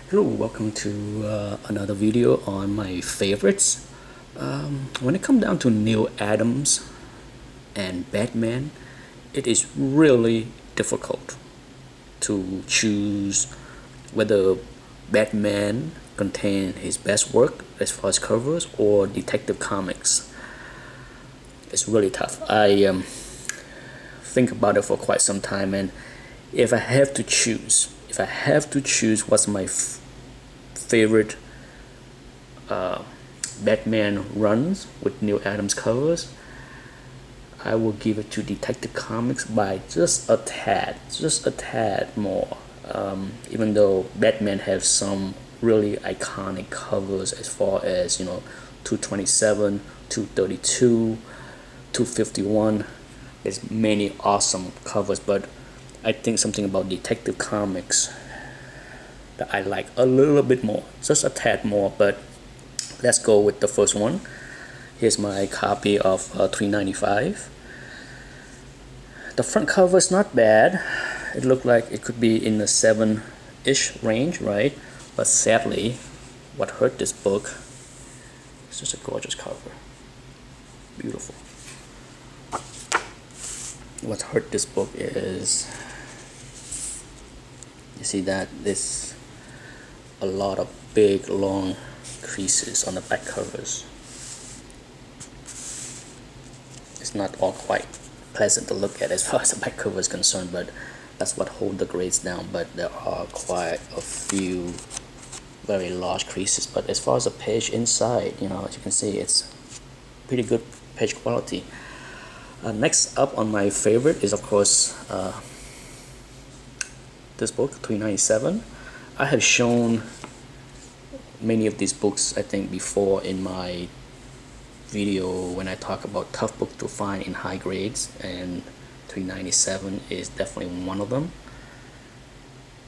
Hello, welcome to another video on my favorites. When it comes down to Neal Adams and Batman, it is really difficult to choose whether Batman contain his best work as far as covers or Detective Comics. It's really tough. I think about it for quite some time, and if I have to choose, what's my favorite Batman runs with Neal Adams covers, I will give it to Detective Comics by just a tad more. Even though Batman has some really iconic covers as far as 227, 232, 251. There's many awesome covers, but I think something about Detective Comics that I like a little bit more, just a tad more. But let's go with the first one. Here's my copy of 395. The front cover is not bad. It looked like it could be in the 7-ish range, right? But sadly, what hurt this book is just a gorgeous cover. Beautiful. What hurt this book is, you see that there's a lot of big long creases on the back covers. It's not all quite pleasant to look at as far as the back cover is concerned, but that's what holds the grades down. But there are quite a few very large creases. But as far as the page inside, as you can see, it's pretty good page quality. Next up on my favorite is, of course, this book, 397. I have shown many of these books, I think, before in my video when I talk about tough book to find in high grades, and 397 is definitely one of them.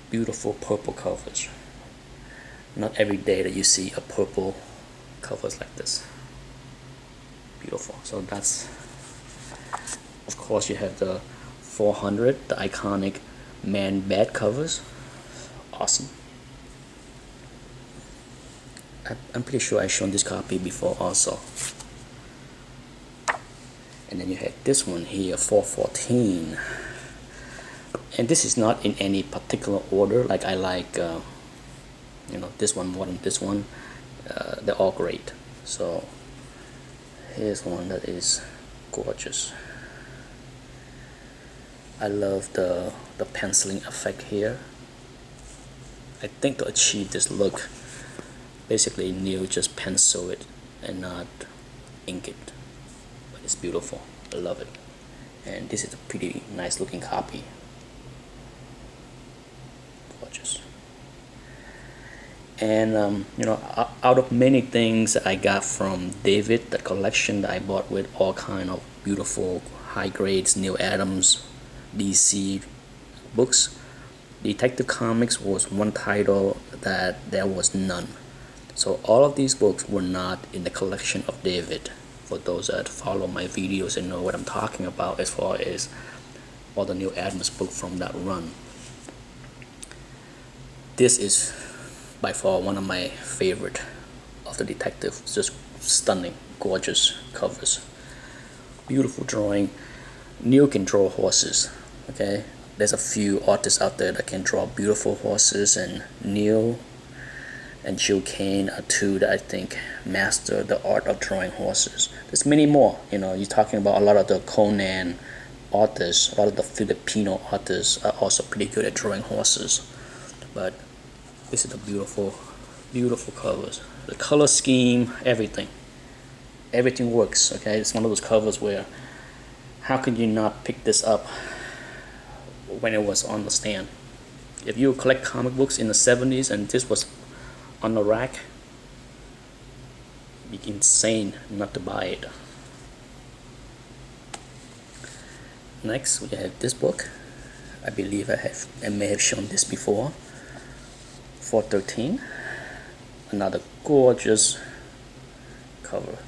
Beautiful purple covers. Not every day that you see a purple covers like this. Beautiful. So that's, of course, you have the 400, the iconic Man-Bat covers. Awesome. I'm pretty sure I've shown this copy before also. And then you have this one here, 414. And this is not in any particular order. Like I like, this one more than this one. They're all great. So here's one that is gorgeous. I love the penciling effect here. I think to achieve this look, basically Neal just pencil it and not ink it, but it's beautiful. I love it, and this is a pretty nice looking copy. Gorgeous. And out of many things that I got from David, that collection that I bought with all kind of beautiful high grades Neal Adams DC books, Detective Comics was one title that there was none. So all of these books were not in the collection of David. For those that follow my videos and know what I'm talking about as far as all the Neal Adams book from that run. This is by far one of my favorite of the detective. Just stunning, gorgeous covers. Beautiful drawing. Neal can draw horses, okay? There's a few artists out there that can draw beautiful horses, and Neal and Gil Kane are two that I think master the art of drawing horses. There's many more. You're talking about a lot of the Conan artists, a lot of the Filipino artists are also pretty good at drawing horses. But this is the beautiful, beautiful covers. The color scheme, everything works. Okay, it's one of those covers where how could you not pick this up when it was on the stand? If you collect comic books in the 70s and this was on the rack, it'd be insane not to buy it. Next, we have this book. I believe I may have shown this before. 413. Another gorgeous cover.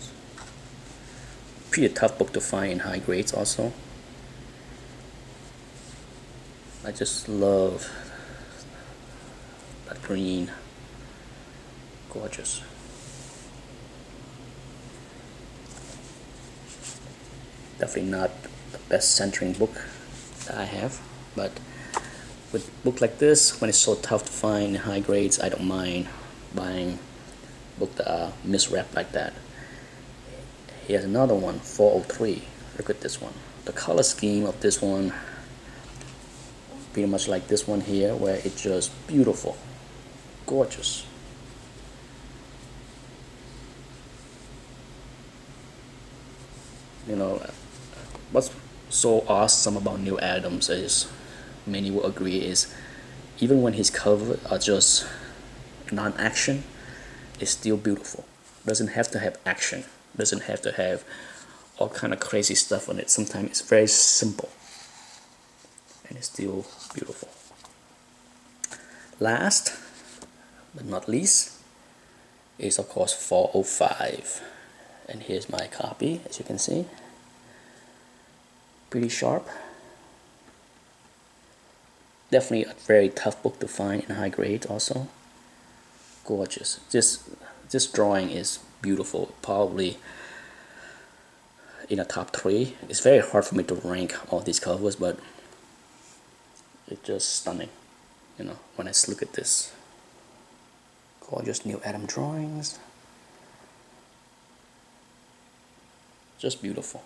Pretty tough book to find in high grades also. I just love that green Gorgeous. Definitely not the best centering book that I have, but with a book like this, when it's so tough to find in high grades, I don't mind buying books that are miswrapped like that. Here's another one, 403. Look at this one. The color scheme of this one, pretty much like this one here, where it's just beautiful, gorgeous. You know, what's so awesome about Neal Adams is, many will agree, is even when his covers are just non-action, it's still beautiful. Doesn't have to have action, doesn't have to have all kind of crazy stuff on it. Sometimes it's very simple and it's still beautiful. Last but not least is of course 405, and here's my copy. As you can see, pretty sharp. Definitely a very tough book to find in high grade also. Gorgeous. This drawing is beautiful, probably in a top 3. It's very hard for me to rank all these covers, but it's just stunning, you know, when I look at this. Gorgeous Neal Adams drawings. Just beautiful.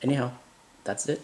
Anyhow, that's it.